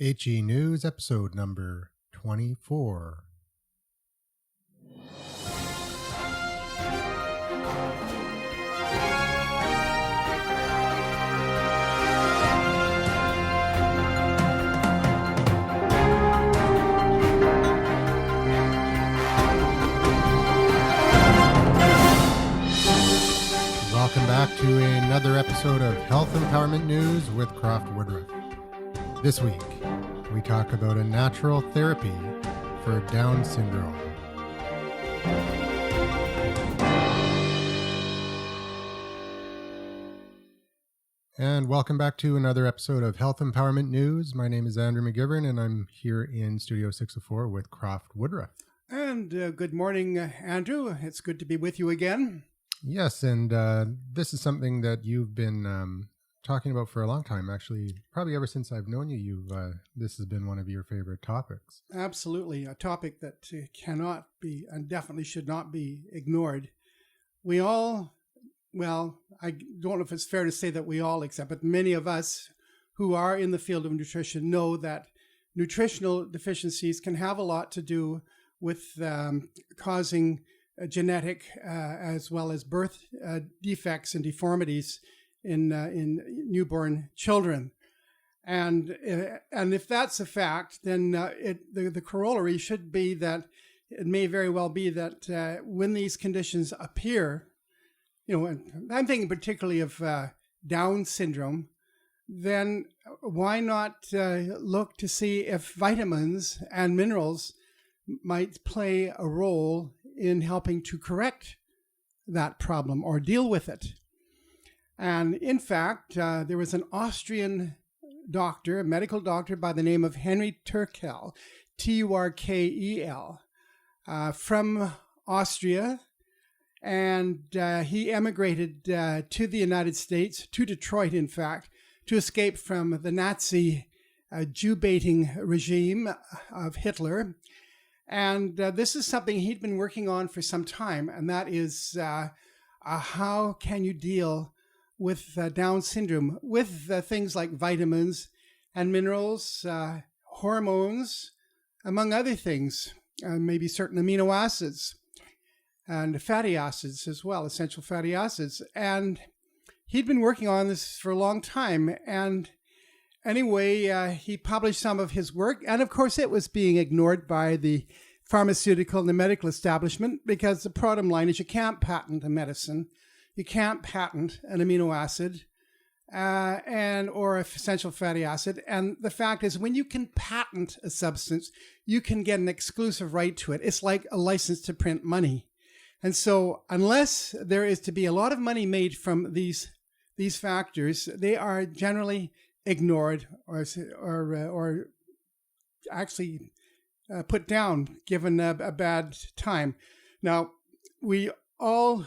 HE News, episode number 24. Welcome back to another episode of Health Empowerment News with CROFT WOODRUFF. This week, we talk about a natural therapy for Down syndrome. And welcome back to another episode of Health Empowerment News. My name is Andrew McGivern, and I'm here in Studio 604 with CROFT WOODRUFF. And good morning, Andrew. It's good to be with you again. Yes, and this is something that you've been talking about for a long time, actually, probably ever since I've known you. This has been one of your favorite topics. Absolutely, a topic that cannot be and definitely should not be ignored. We all, well, I don't know if it's fair to say that we all accept, but many of us who are in the field of nutrition know that nutritional deficiencies can have a lot to do with causing genetic as well as birth defects and deformities in newborn children, and if that's a fact, then the corollary should be that it may very well be that when these conditions appear, and I'm thinking particularly of Down syndrome, then why not look to see if vitamins and minerals might play a role in helping to correct that problem or deal with it. And in fact, there was an Austrian doctor, a medical doctor by the name of Henry Turkel, Turkel, from Austria. And he emigrated to the United States, to Detroit, in fact, to escape from the Nazi Jew-baiting regime of Hitler. And this is something he'd been working on for some time, and that is how can you deal with Down syndrome with things like vitamins and minerals, hormones, among other things, maybe certain amino acids and fatty acids as well, essential fatty acids. And he'd been working on this for a long time. And anyway, he published some of his work. And of course, it was being ignored by the pharmaceutical and the medical establishment because the bottom line is you can't patent a medicine. You can't patent an amino acid or an essential fatty acid. And the fact is, when you can patent a substance, you can get an exclusive right to it. It's like a license to print money. And so unless there is to be a lot of money made from these factors, they are generally ignored or actually put down, given a bad time. Now, we all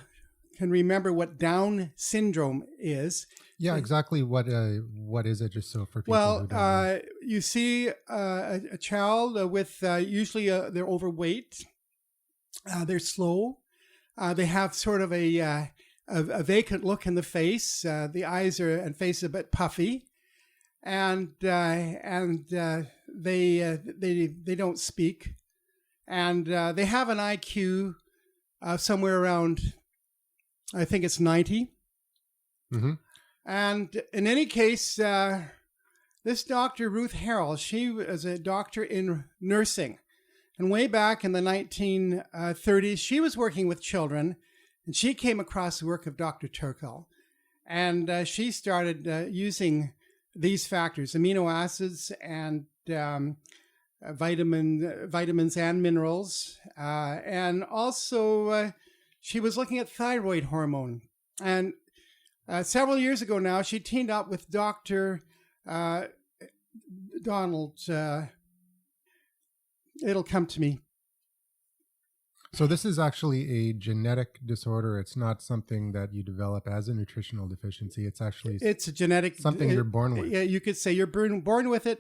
can remember what Down syndrome is. Yeah, exactly. What is it, just so for people who don't know? You see a child with usually they're overweight, they're slow, they have sort of a vacant look in the face, the eyes and face a bit puffy, and they don't speak, and they have an IQ somewhere around, I think it's 90. Mm-hmm. And in any case, this Dr. Ruth Harrell, she was a doctor in nursing. And way back in the 1930s, she was working with children, and she came across the work of Dr. Turkel. And she started using these factors, amino acids and vitamins and minerals. And also, she was looking at thyroid hormone. And several years ago now, she teamed up with Dr. Donald. It'll come to me. So this is actually a genetic disorder. It's not something that you develop as a nutritional deficiency. It's a genetic something you're born with. Yeah, you could say you're born with it,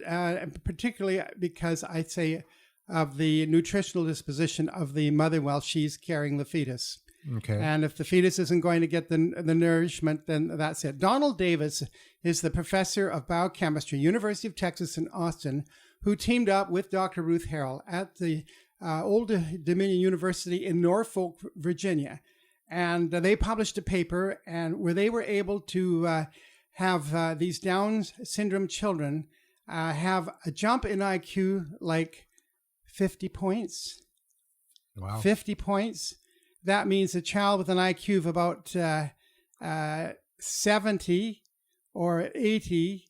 particularly because I'd say of the nutritional disposition of the mother while she's carrying the fetus. Okay. And if the fetus isn't going to get the nourishment, then that's it. Donald Davis is the professor of biochemistry, University of Texas in Austin, who teamed up with Dr. Ruth Harrell at the Old Dominion University in Norfolk, Virginia. And they published a paper and where they were able to have these Down syndrome children have a jump in IQ like 50 points. Wow. 50 points. That means a child with an IQ of about 70 or 80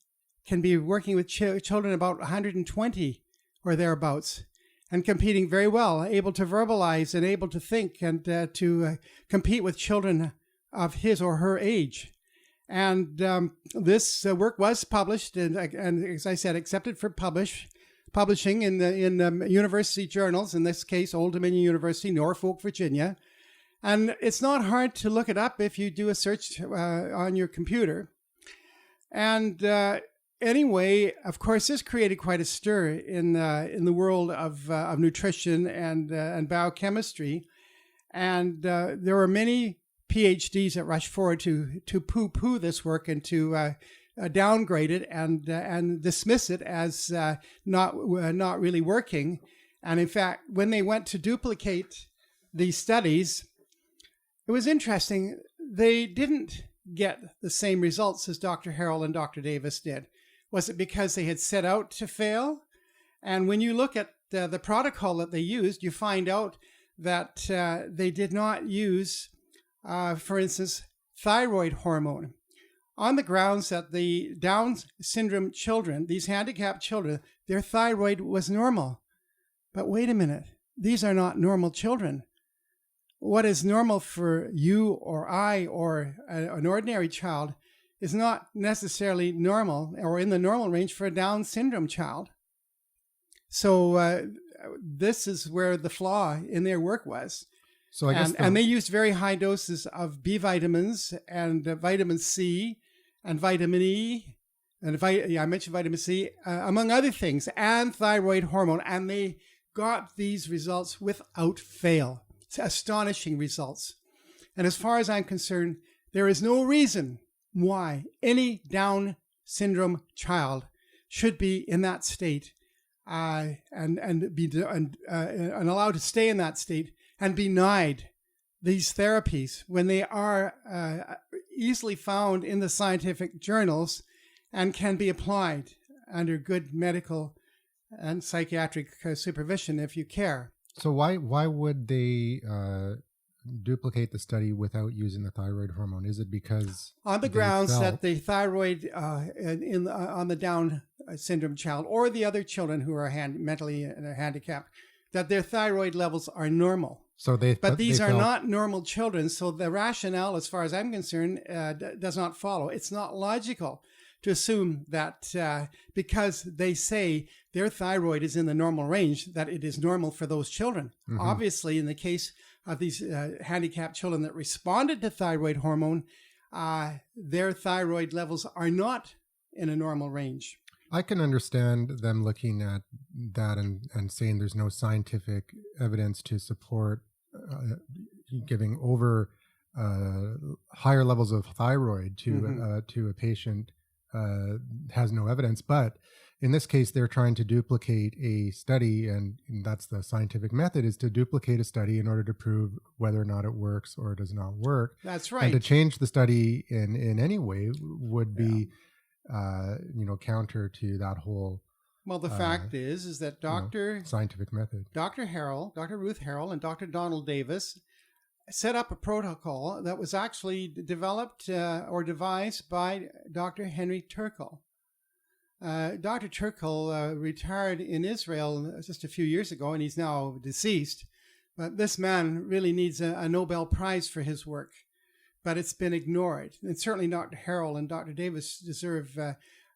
can be working with children about 120 or thereabouts and competing very well, able to verbalize and able to think and to compete with children of his or her age. And this work was published and, as I said, accepted for publishing in university journals, in this case, Old Dominion University, Norfolk, Virginia. And it's not hard to look it up if you do a search on your computer. And anyway, of course, this created quite a stir in the world of nutrition and biochemistry. And there were many PhDs that rushed forward to poo-poo this work and to downgrade it and dismiss it as not really working. And in fact, when they went to duplicate these studies, it was interesting. They didn't get the same results as Dr. Harrell and Dr. Davis did. Was it because they had set out to fail? And when you look at the protocol that they used, you find out that they did not use, for instance, thyroid hormone, on the grounds that the Down syndrome children, these handicapped children, their thyroid was normal. But wait a minute, these are not normal children. What is normal for you or I or an ordinary child is not necessarily normal or in the normal range for a Down syndrome child. So this is where the flaw in their work was. So I guess and they used very high doses of B vitamins and vitamin C and vitamin E, and I mentioned vitamin C, among other things, and thyroid hormone, and they got these results without fail. It's astonishing results. And as far as I'm concerned, there is no reason why any Down syndrome child should be in that state and allowed to stay in that state and be denied these therapies when they are easily found in the scientific journals and can be applied under good medical and psychiatric supervision if you care. So why would they duplicate the study without using the thyroid hormone? Is it because on the grounds that the thyroid on the Down syndrome child or the other children who are mentally handicapped, that their thyroid levels are normal? So but these are not normal children. So the rationale, as far as I'm concerned, does not follow. It's not logical to assume that because they say their thyroid is in the normal range, that it is normal for those children. Mm-hmm. Obviously, in the case of these handicapped children that responded to thyroid hormone, their thyroid levels are not in a normal range. I can understand them looking at that and saying there's no scientific evidence to support giving over higher levels of thyroid to a patient has no evidence. But in this case, they're trying to duplicate a study, and that's the scientific method, is to duplicate a study in order to prove whether or not it works or does not work. That's right. And to change the study in any way would be counter to that whole. Well, the fact is that scientific method. Dr. Ruth Harrell, and Dr. Donald Davis set up a protocol that was actually developed or devised by Dr. Henry Turkle. Dr. Turkle retired in Israel just a few years ago, and he's now deceased. But this man really needs a Nobel Prize for his work. But it's been ignored. And certainly Dr. Harrell and Dr. Davis deserve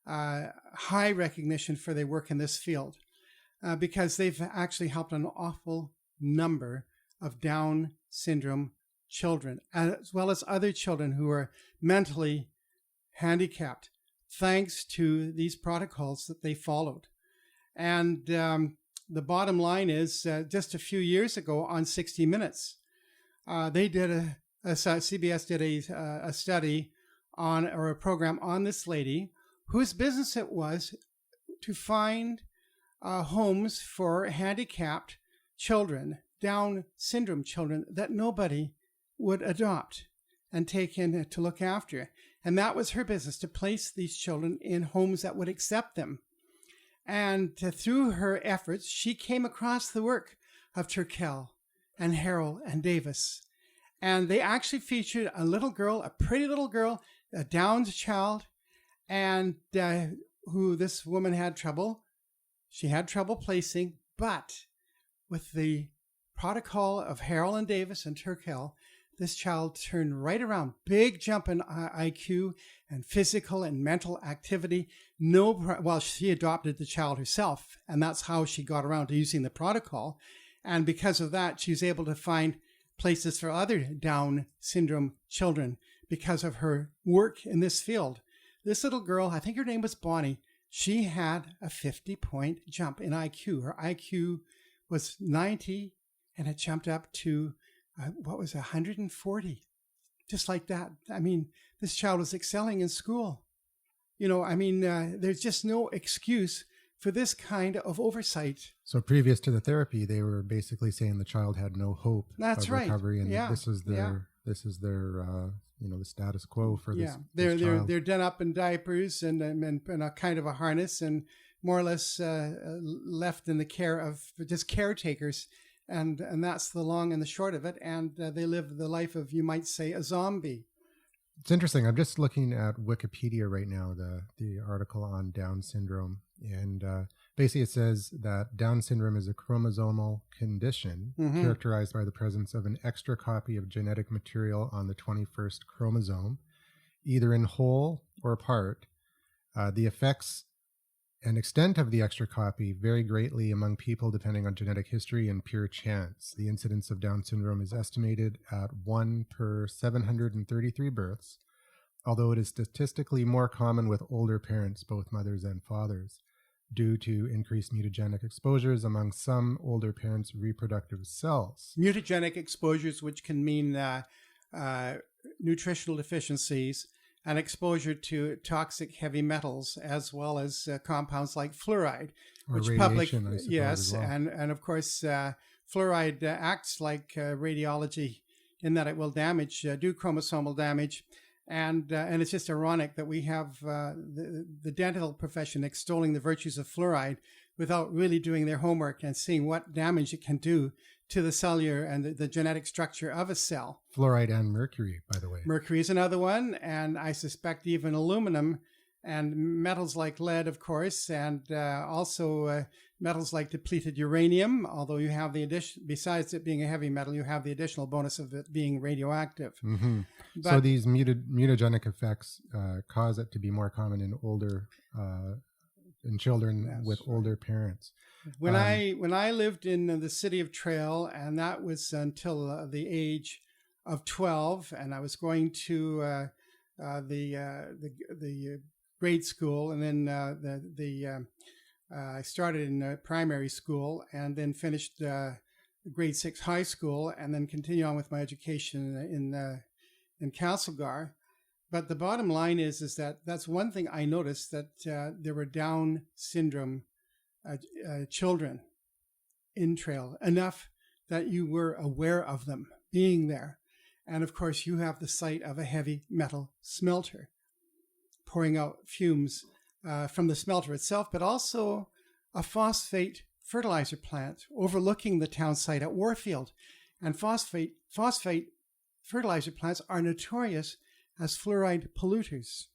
high recognition for their work in this field because they've actually helped an awful number of Down syndrome children, as well as other children who are mentally handicapped, thanks to these protocols that they followed. And the bottom line is just a few years ago on 60 Minutes, they did CBS did a study on, or a program on this lady whose business it was to find homes for handicapped children, Down syndrome children that nobody would adopt and take in to look after. And that was her business, to place these children in homes that would accept them. And through her efforts, she came across the work of Turkel and Harrell and Davis. And they actually featured a little girl, a pretty little girl, a Down child, and who this woman had trouble. She had trouble placing, but with the protocol of Harrell and Davis and Turkel, this child turned right around. Big jump in IQ and physical and mental activity. Well, she adopted the child herself, and that's how she got around to using the protocol. And because of that, she was able to find places for other Down syndrome children because of her work in this field. This little girl, I think her name was Bonnie, she had a 50-point jump in IQ. Her IQ was 90, and it jumped up to 140, just like that. I mean, this child was excelling in school. There's just no excuse for this kind of oversight. So previous to the therapy, they were basically saying the child had no hope of recovery, and this is their the status quo for this child. They're done up in diapers and a kind of a harness, and more or less left in the care of just caretakers. And that's the long and the short of it. And they live the life of, you might say, a zombie. It's interesting. I'm just looking at Wikipedia right now, the article on Down syndrome. And basically it says that Down syndrome is a chromosomal condition characterized by the presence of an extra copy of genetic material on the 21st chromosome, either in whole or part. The effects and extent of the extra copy vary greatly among people depending on genetic history and pure chance. The incidence of Down syndrome is estimated at 1 per 733 births, although it is statistically more common with older parents, both mothers and fathers, due to increased mutagenic exposures among some older parents' reproductive cells. Mutagenic exposures, which can mean nutritional deficiencies, and exposure to toxic heavy metals, as well as compounds like fluoride, which radiation, I suppose, yes, as well. and of course fluoride acts like radiology in that it will do chromosomal damage, and it's just ironic that we have the dental profession extolling the virtues of fluoride without really doing their homework and seeing what damage it can do to the cellular and the genetic structure of a cell. Fluoride and mercury, by the way. Mercury is another one, and I suspect even aluminum and metals like lead, of course, and also metals like depleted uranium, although you have the addition, besides it being a heavy metal, you have the additional bonus of it being radioactive. Mm-hmm. So these mutagenic effects cause it to be more common in children with older parents. When I lived in the city of Trail, and that was until the age of 12, and I was going to the grade school, and then I started in primary school, and then finished grade 6 high school, and then continue on with my education in Castlegar. But the bottom line is that that's one thing I noticed, that there were Down syndrome children in Trail, enough that you were aware of them being there. And of course, you have the site of a heavy metal smelter pouring out fumes from the smelter itself, but also a phosphate fertilizer plant overlooking the town site at Warfield. And phosphate fertilizer plants are notorious as fluoride polluters.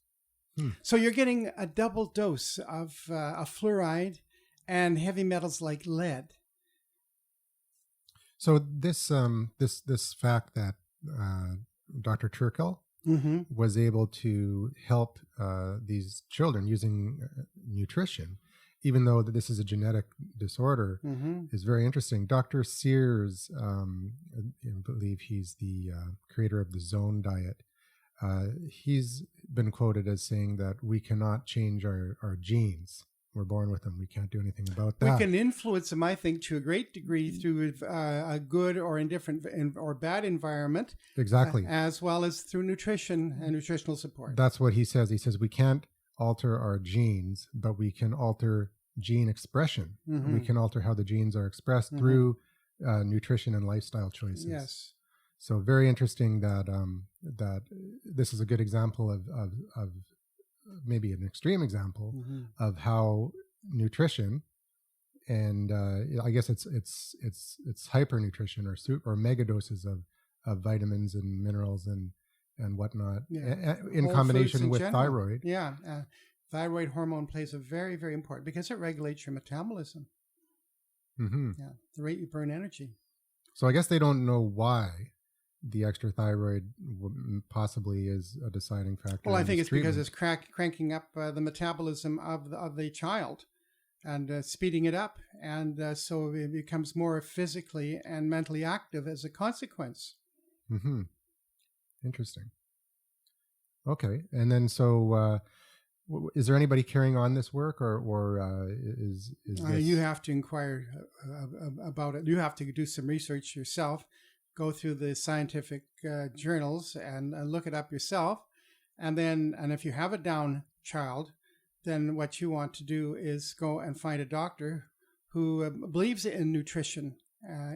So you're getting a double dose of fluoride and heavy metals like lead. So this fact that Dr. Turkel was able to help these children using nutrition, even though this is a genetic disorder, is very interesting. Dr. Sears, I believe he's the creator of the Zone diet. He's been quoted as saying that we cannot change our genes. We're born with them. We can't do anything about We that. can influence them, I think, to a great degree through a good or indifferent or bad environment. Exactly. As well as through nutrition and nutritional support. That's what he says. He says we can't alter our genes, but we can alter gene expression. Mm-hmm. We can alter how the genes are expressed Mm-hmm. through nutrition and lifestyle choices. Yes. So very interesting that that this is a good example of maybe an extreme example Mm-hmm. of how nutrition and I guess it's hypernutrition or mega doses of vitamins and minerals and whatnot in Whole combination foods in with general. thyroid. Yeah. Thyroid hormone plays a very, very important because it regulates your metabolism. Mm-hmm. Yeah. The rate you burn energy. So I guess they don't know why the extra thyroid possibly is a deciding factor. Well, I think it's treatment. because it's cranking up the metabolism of the child and speeding it up. And so it becomes more physically and mentally active as a consequence. Mm-hmm. Interesting. Okay. And then so is there anybody carrying on this work or is this... You have to inquire about it. You have to do some research yourself, go through the scientific journals and look it up yourself. And if you have a Down child, then what you want to do is go and find a doctor who believes in nutrition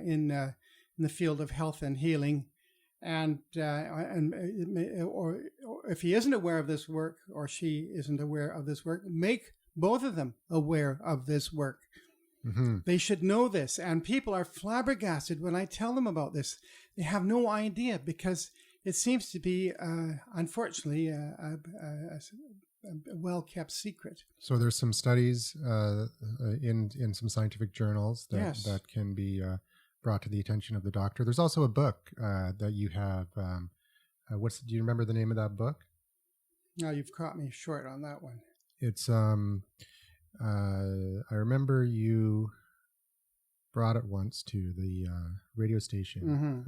in the field of health and healing. And or if he isn't aware of this work or she isn't aware of this work, make both of them aware of this work. Mm-hmm. They should know this. And people are flabbergasted when I tell them about this. They have no idea because it seems to be, unfortunately, a well-kept secret. So there's some studies in some scientific journals that can be brought to the attention of the doctor. There's also a book that you have. Do you remember the name of that book? No, you've caught me short on that one. It's I remember you brought it once to the radio station. Mm-hmm.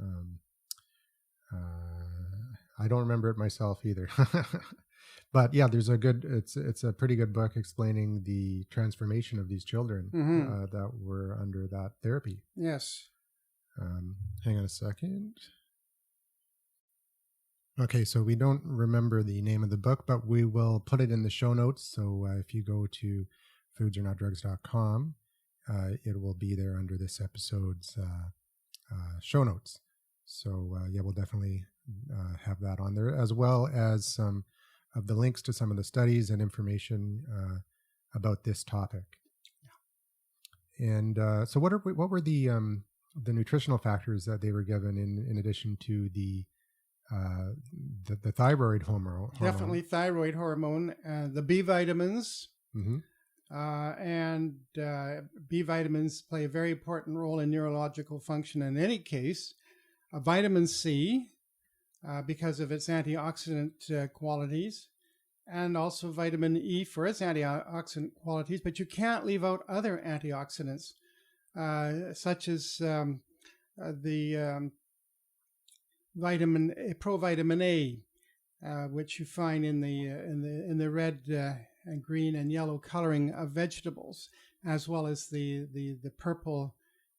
I don't remember it myself either. But yeah, there's it's a pretty good book explaining the transformation of these children that were under that therapy. Yes. Hang on a second. Okay, so we don't remember the name of the book, but we will put it in the show notes. So if you go to foodsornotdrugs.com, it will be there under this episode's show notes. So yeah, we'll definitely have that on there, as well as some of the links to some of the studies and information about this topic. Yeah. And so what were the nutritional factors that they were given in addition to the thyroid hormone? Definitely thyroid hormone, the B vitamins, mm-hmm. And B vitamins play a very important role in neurological function in any case. Vitamin C, because of its antioxidant qualities, and also vitamin E for its antioxidant qualities, but you can't leave out other antioxidants, such as the provitamin A, which you find in the red and green and yellow coloring of vegetables, as well as the purple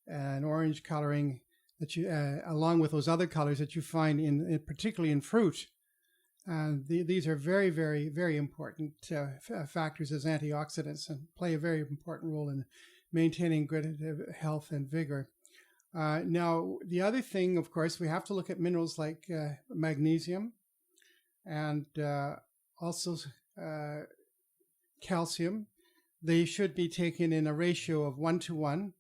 and orange coloring that you, along with those other colors that you find in particularly in fruit. These are very, very, very important factors as antioxidants and play a very important role in maintaining good health and vigor. Now, the other thing, of course, we have to look at minerals like magnesium and also calcium. They should be taken in a ratio of 1-to-1.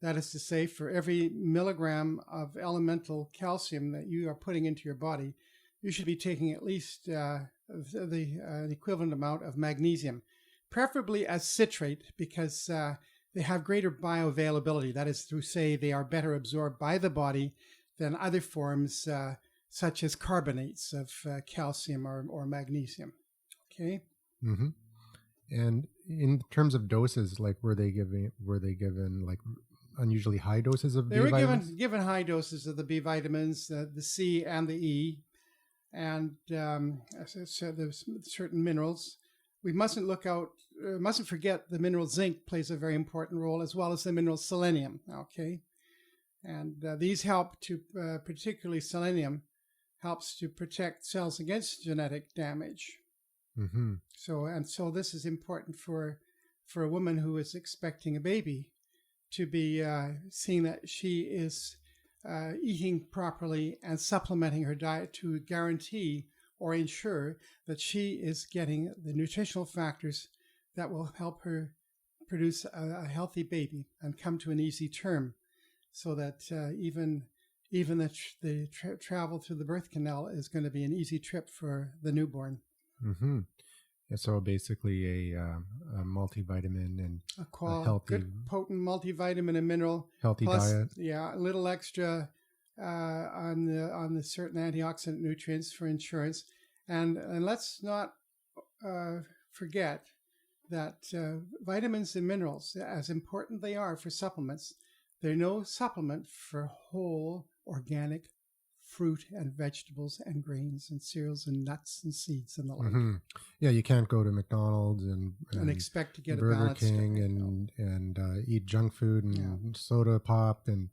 That is to say, for every milligram of elemental calcium that you are putting into your body, you should be taking at least the equivalent amount of magnesium, preferably as citrate, because they have greater bioavailability. That is to say, they are better absorbed by the body than other forms such as carbonates of calcium or magnesium. Okay. Mm-hmm. And in terms of doses, like were they given like unusually high doses of B vitamins? They were given high doses of the B vitamins, the C and the E, and so there's certain minerals. We mustn't look out mustn't forget the mineral zinc plays a very important role, as well as the mineral selenium. Okay, and these help to, particularly selenium, helps to protect cells against genetic damage. Mm-hmm. So this is important for a woman who is expecting a baby, to be seeing that she is eating properly and supplementing her diet to guarantee or ensure that she is getting the nutritional factors that will help her produce a healthy baby and come to an easy term, so that even the travel through the birth canal is going to be an easy trip for the newborn. Mm-hmm. Yeah, so basically a multivitamin and a healthy, good potent multivitamin and mineral, healthy plus, diet. Yeah, a little extra on the certain antioxidant nutrients for insurance, and let's not forget that vitamins and minerals, as important they are for supplements, they're no supplement for whole organic fruit and vegetables and grains and cereals and nuts and seeds and the like. Mm-hmm. Yeah, you can't go to McDonald's and expect to get Burger a balanced King and eat junk food and soda pop and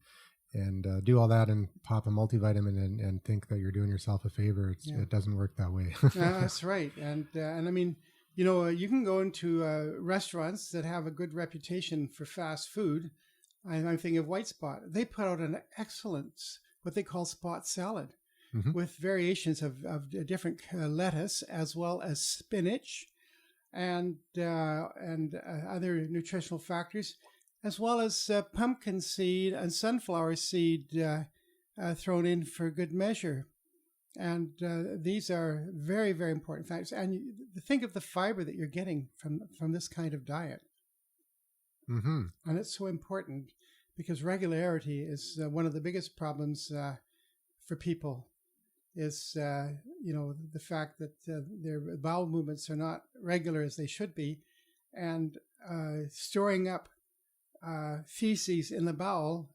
do all that and pop a multivitamin and think that you're doing yourself a favor. It doesn't work that way. That's right. And I mean, you can go into restaurants that have a good reputation for fast food. I'm thinking of White Spot. They put out an excellent, what they call spot salad, mm-hmm. with variations of different lettuce, as well as spinach and other nutritional factors, as well as pumpkin seed and sunflower seed thrown in for good measure. And these are very, very important factors. And think of the fiber that you're getting from this kind of diet. Mm-hmm. And it's so important, because regularity is one of the biggest problems for people, is the fact that their bowel movements are not regular as they should be, and storing up feces in the bowel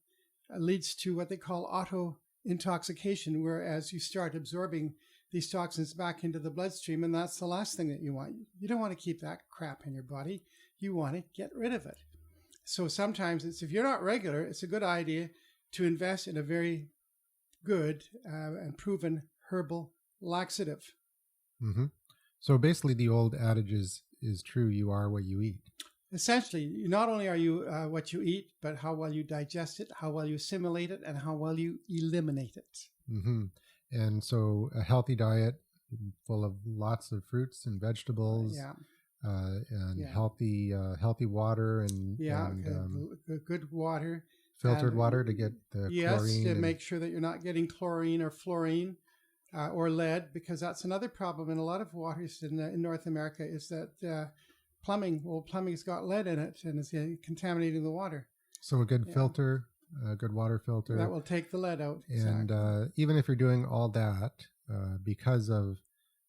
leads to what they call auto intoxication, whereas you start absorbing these toxins back into the bloodstream, and that's the last thing that you want. You don't want to keep that crap in your body. You want to get rid of it. So sometimes if you're not regular, it's a good idea to invest in a very good and proven herbal laxative. Mm-hmm. So basically the old adage is true: you are what you eat. Essentially, not only are you what you eat, but how well you digest it, how well you assimilate it, and how well you eliminate it. Mm-hmm. And so a healthy diet full of lots of fruits and vegetables, healthy water and good water, filtered water to get the chlorine. Yes, to make sure that you're not getting chlorine or fluorine or lead, because that's another problem in a lot of waters in North America, is that plumbing's got lead in it and is contaminating the water. So a good filter, a good water filter, that will take the lead out. And even if you're doing all that, because of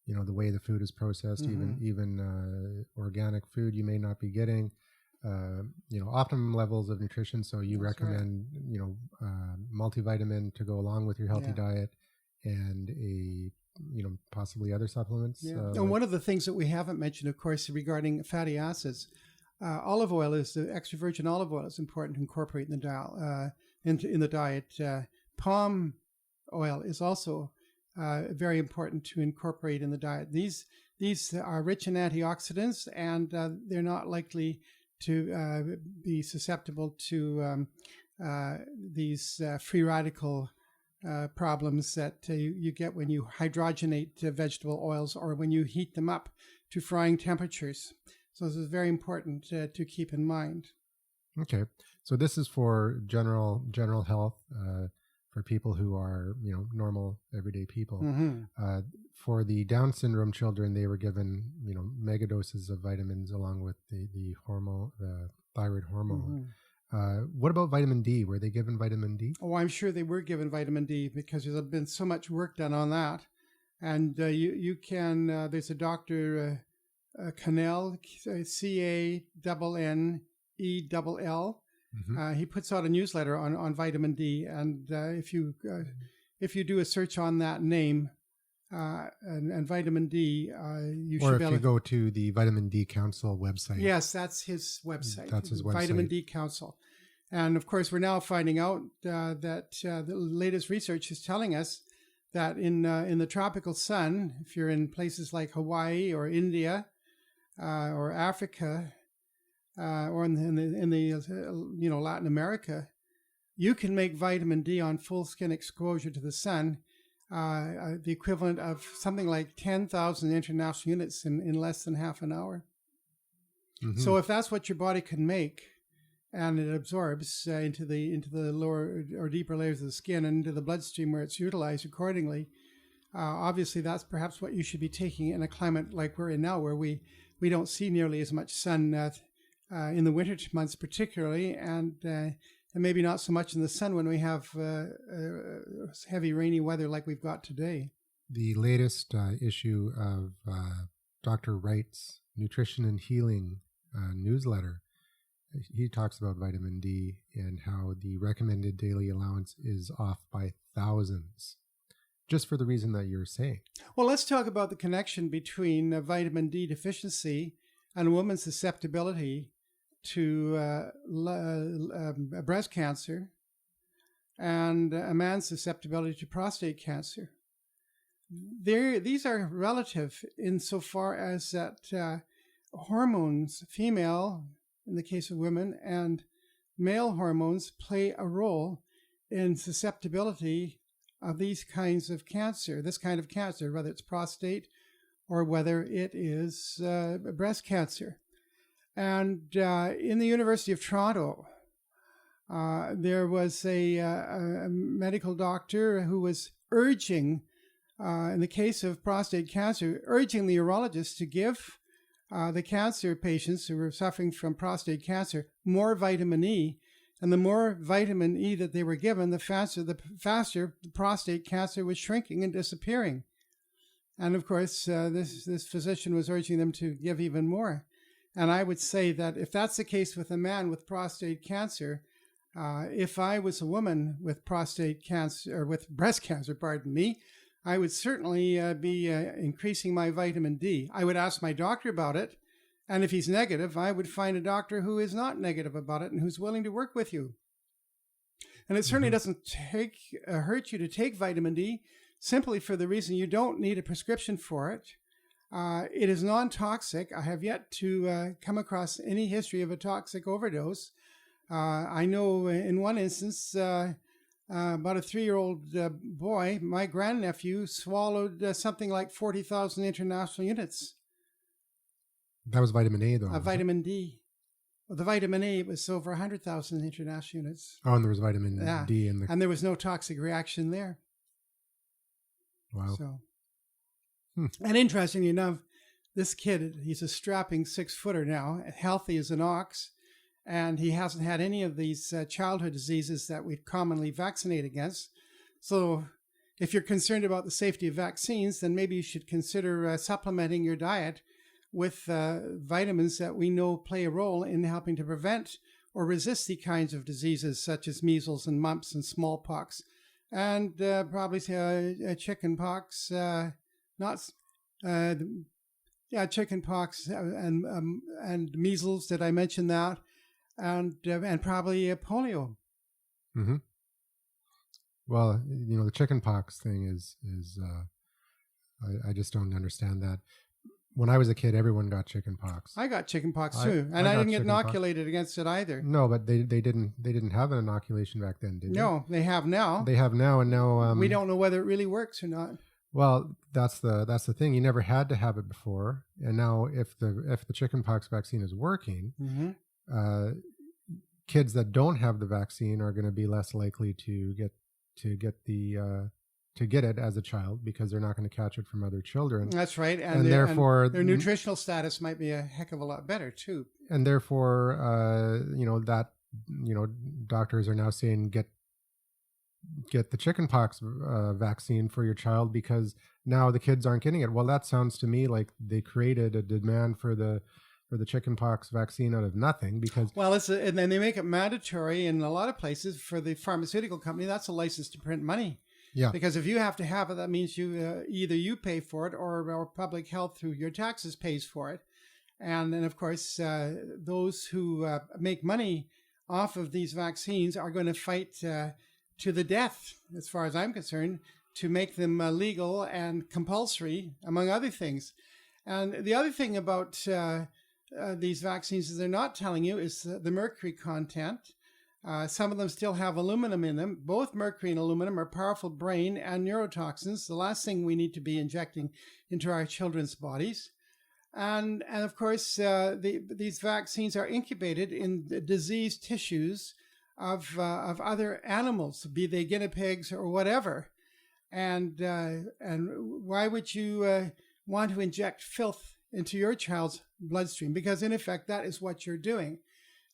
the way the food is processed, mm-hmm. even organic food, you may not be getting optimum levels of nutrition. So you recommend multivitamin to go along with your healthy diet, and possibly other supplements. And one of the things that we haven't mentioned, of course, regarding fatty acids, olive oil extra virgin olive oil is important to incorporate in the diet. Palm oil is also very important to incorporate in the diet. These are rich in antioxidants, and they're not likely to be susceptible to these free radical problems that you get when you hydrogenate vegetable oils or when you heat them up to frying temperatures. So this is very important to keep in mind. Okay, so this is for general health, for people who are normal everyday people. Mm-hmm. For the Down syndrome children, they were given mega doses of vitamins along with the hormone, the thyroid hormone. Mm-hmm. What about vitamin D? Were they given vitamin D? Oh, I'm sure they were given vitamin D, because there's been so much work done on that. And you can, there's a Dr. Cannell, Cannell. Mm-hmm. He puts out a newsletter on vitamin D. And if you do a search on that name, and vitamin D, you or should if be you able go to the Vitamin D Council website. Yes, that's his website. That's his website. Vitamin D Council. And of course, we're now finding out that the latest research is telling us that in the tropical sun, if you're in places like Hawaii or India or Africa or in the Latin America, you can make vitamin D on full skin exposure to the sun, the equivalent of something like 10,000 international units in less than half an hour. Mm-hmm. So if that's what your body can make, and it absorbs into the lower or deeper layers of the skin and into the bloodstream where it's utilized accordingly, obviously that's perhaps what you should be taking in a climate like we're in now, where we don't see nearly as much sun in the winter months particularly, and maybe not so much in the sun when we have heavy rainy weather like we've got today. The latest issue of Dr. Wright's Nutrition and Healing newsletter, he talks about vitamin D and how the recommended daily allowance is off by thousands, just for the reason that you're saying. Well, let's talk about the connection between vitamin D deficiency and a woman's susceptibility to breast cancer and a man's susceptibility to prostate cancer. These are relative insofar as that hormones, female in the case of women, and male hormones play a role in susceptibility of these kinds of cancer, this kind of cancer, whether it's prostate or whether it is breast cancer. And in the University of Toronto, there was a medical doctor who was urging, in the case of prostate cancer, urging the urologist to give the cancer patients who were suffering from prostate cancer more vitamin E. And the more vitamin E that they were given, the faster the prostate cancer was shrinking and disappearing. And of course, this physician was urging them to give even more. And I would say that if that's the case with a man with prostate cancer, if I was a woman with prostate cancer, or with breast cancer, pardon me, I would certainly be increasing my vitamin D. I would ask my doctor about it. And if he's negative, I would find a doctor who is not negative about it and who's willing to work with you. And it certainly doesn't hurt you to take vitamin D simply for the reason you don't need a prescription for it. It is non-toxic. I have yet to come across any history of a toxic overdose. I know in one instance, about a 3-year-old boy, my grandnephew, swallowed something like 40,000 international units. That was vitamin A, though. Vitamin D. Well, the vitamin A was over 100,000 international units. Oh, and there was vitamin D in the... And there was no toxic reaction there. Wow. So, And interestingly enough, this kid, he's a strapping 6-footer now, healthy as an ox, and he hasn't had any of these childhood diseases that we commonly vaccinate against. So if you're concerned about the safety of vaccines, then maybe you should consider supplementing your diet with vitamins that we know play a role in helping to prevent or resist the kinds of diseases such as measles and mumps and smallpox, and probably chicken pox, chicken pox and measles. Did I mention that? And probably polio. Mm-hmm. Well, the chicken pox thing is I just don't understand that. When I was a kid, everyone got chicken pox. I got chicken pox too, and I didn't get inoculated against it either. No, but they didn't have an inoculation back then, did they? No, they have now. They have now, and now we don't know whether it really works or not. Well, that's the thing. You never had to have it before, and now if the chickenpox vaccine is working, kids that don't have the vaccine are going to be less likely to get it as a child because they're not going to catch it from other children. That's right, and therefore their nutritional status might be a heck of a lot better too. And therefore, doctors are now saying get the chickenpox vaccine for your child because now the kids aren't getting it. Well, that sounds to me like they created a demand for the chickenpox vaccine out of nothing because... Well, and then they make it mandatory in a lot of places for the pharmaceutical company. That's a license to print money. Yeah. Because if you have to have it, that means you either you pay for it or public health through your taxes pays for it. And then, of course, those who make money off of these vaccines are going to fight to the death, as far as I'm concerned, to make them legal and compulsory, among other things. And the other thing about these vaccines is they're not telling you is the mercury content. Some of them still have aluminum in them. Both mercury and aluminum are powerful brain and neurotoxins, the last thing we need to be injecting into our children's bodies. And of course, these vaccines are incubated in the diseased tissues of other animals, be they guinea pigs or whatever. And why would you want to inject filth into your child's bloodstream? Because in effect, that is what you're doing.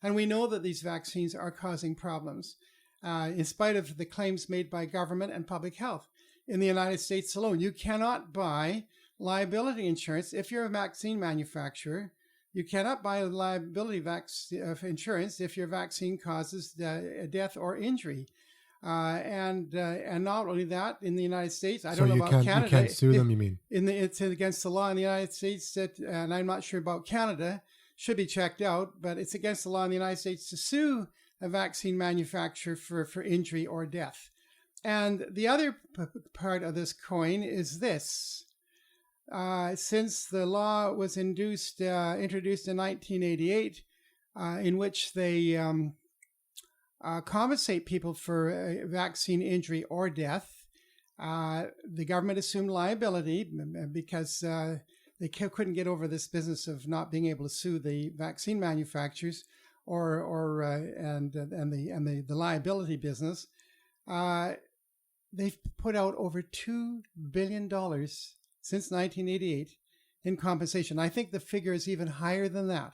And we know that these vaccines are causing problems, in spite of the claims made by government and public health. In the United States alone, you cannot buy liability insurance if you're a vaccine manufacturer. You cannot buy liability insurance if your vaccine causes death or injury. And not only that, in the United States, I don't know about Canada. You can't sue them, you mean? It's against the law in the United States, and I'm not sure about Canada, should be checked out, but it's against the law in the United States to sue a vaccine manufacturer for injury or death. And the other part of this coin is this. Since the law was introduced in 1988, in which they compensate people for vaccine injury or death, the government assumed liability because they couldn't get over this business of not being able to sue the vaccine manufacturers and the liability business. They've put out over $2 billion since 1988 in compensation. I think the figure is even higher than that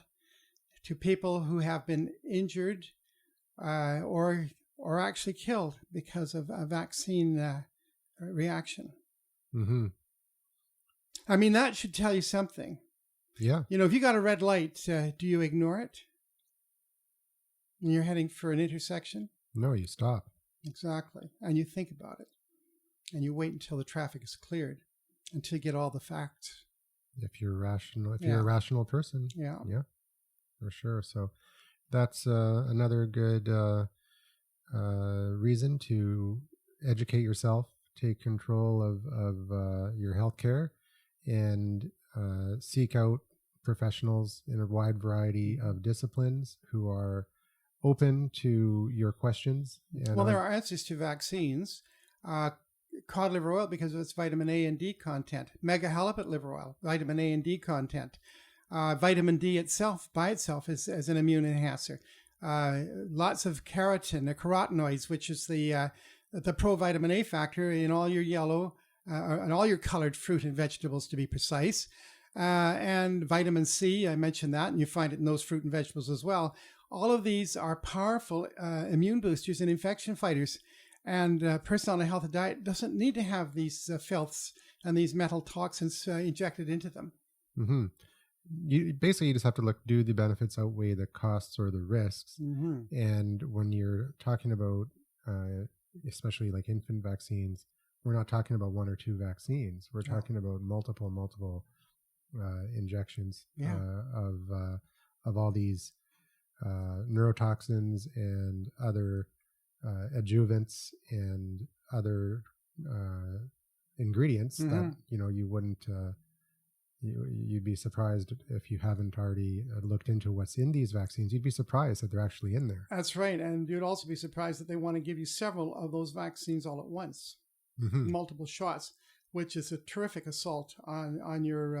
to people who have been injured or actually killed because of a vaccine reaction. Mm-hmm. I mean, that should tell you something. Yeah. You know, if you got a red light, do you ignore it? And you're heading for an intersection? No, you stop. Exactly. And you think about it. And you wait until the traffic is cleared, until you get all the facts. If you're rational, you're a rational person. Yeah. Yeah, for sure. So that's another good reason to educate yourself, take control of your healthcare, and seek out professionals in a wide variety of disciplines who are open to your questions. And well, there are answers to vaccines. Cod liver oil, because of its vitamin A and D content. Mega halibut liver oil, vitamin A and D content. Vitamin D itself, by itself, is an immune enhancer. Lots of keratin, carotenoids, which is the provitamin A factor in all your yellow and all your colored fruit and vegetables, to be precise. And vitamin C, I mentioned that, and you find it in those fruit and vegetables as well. All of these are powerful immune boosters and infection fighters. And a person on a healthy diet doesn't need to have these filths and these metal toxins injected into them. Mm-hmm. You just have to look, do the benefits outweigh the costs or the risks? Mm-hmm. And when you're talking about, especially like infant vaccines, we're not talking about one or two vaccines. We're talking about multiple injections of all these neurotoxins and other adjuvants and other ingredients that you wouldn't you'd be surprised if you haven't already looked into what's in these vaccines. You'd be surprised that they're actually in there. That's right. And you'd also be surprised that they want to give you several of those vaccines all at once, multiple shots, which is a terrific assault on your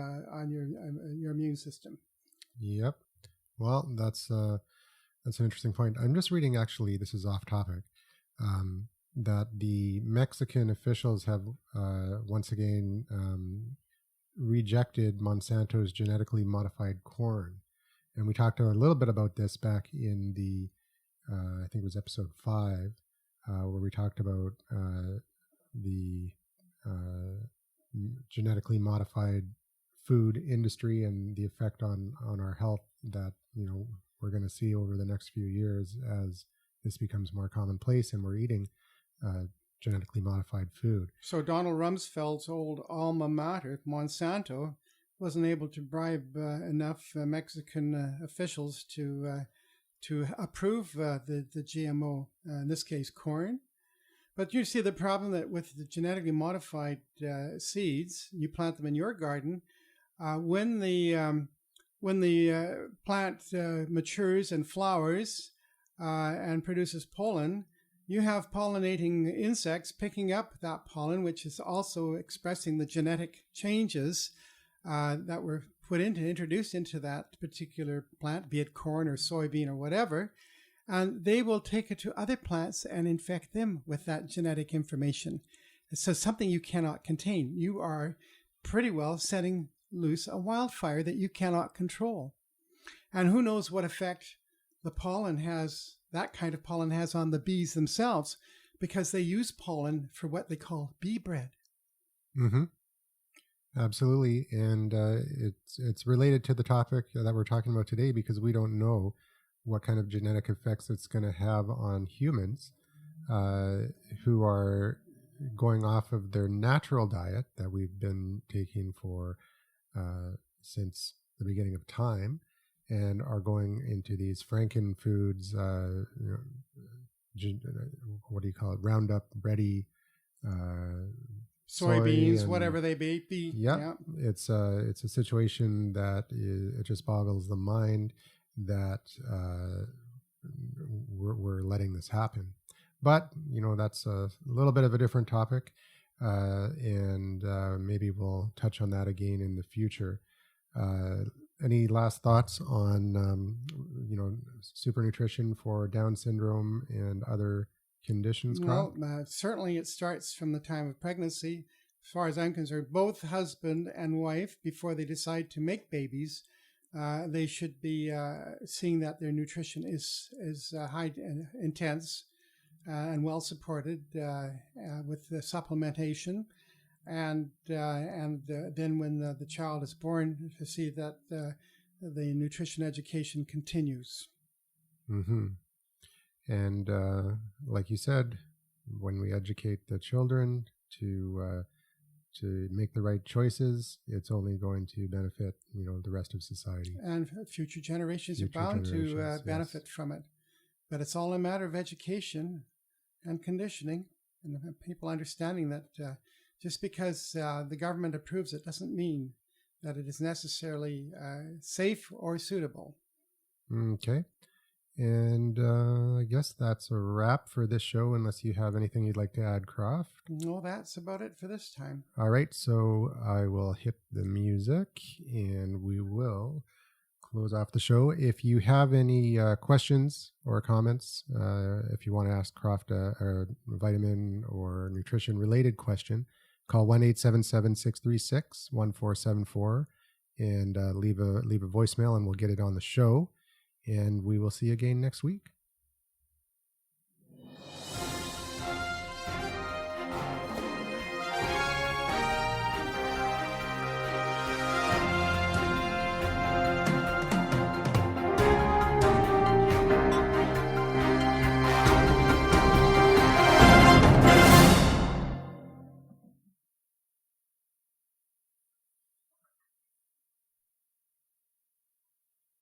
immune system. Yep. Well, that's an interesting point. I'm just reading, actually, this is off topic, that the Mexican officials have once again rejected Monsanto's genetically modified corn. And we talked a little bit about this back in the, I think it was episode 5, where we talked about the genetically modified food industry and the effect on our health that, we're going to see over the next few years as this becomes more commonplace and we're eating genetically modified food. So Donald Rumsfeld's old alma mater, Monsanto, wasn't able to bribe enough Mexican officials to approve the GMO, in this case corn. But you see the problem that with the genetically modified seeds, you plant them in your garden. When the plant matures and flowers and produces pollen, you have pollinating insects picking up that pollen, which is also expressing the genetic changes that were introduced into that particular plant, be it corn or soybean or whatever. And they will take it to other plants and infect them with that genetic information. So something you cannot contain. You are pretty well setting loose a wildfire that you cannot control. And who knows what effect the pollen has, that kind of pollen has on the bees themselves, because they use pollen for what they call bee bread. Mm-hmm. Absolutely. And it's related to the topic that we're talking about today, because we don't know what kind of genetic effects it's going to have on humans who are going off of their natural diet that we've been taking for since the beginning of time, and are going into these Franken foods, what do you call it? Roundup ready soybeans, whatever they be. Yeah, it's a situation that it just boggles the mind that we're letting this happen. But that's a little bit of a different topic, and maybe we'll touch on that again in the future. Any last thoughts on super nutrition for Down syndrome and other conditions? Well, certainly it starts from the time of pregnancy. As far as I'm concerned, both husband and wife, before they decide to make babies, they should be seeing that their nutrition is high and intense and well supported with the supplementation, and then when the child is born, to see that the nutrition education continues. Mm-hmm. And like you said, when we educate the children to make the right choices, it's only going to benefit the rest of society, and future generations are bound to benefit from it. But it's all a matter of education and conditioning, and people understanding that just because the government approves it doesn't mean that it is necessarily safe or suitable. Okay. And I guess that's a wrap for this show, unless you have anything you'd like to add, Croft. No, that's about it for this time. All right, so I will hit the music, and we will close off the show. If you have any questions or comments, if you want to ask Croft a vitamin or nutrition-related question, call 1-877-636-1474 and leave a voicemail, and we'll get it on the show. And we will see you again next week.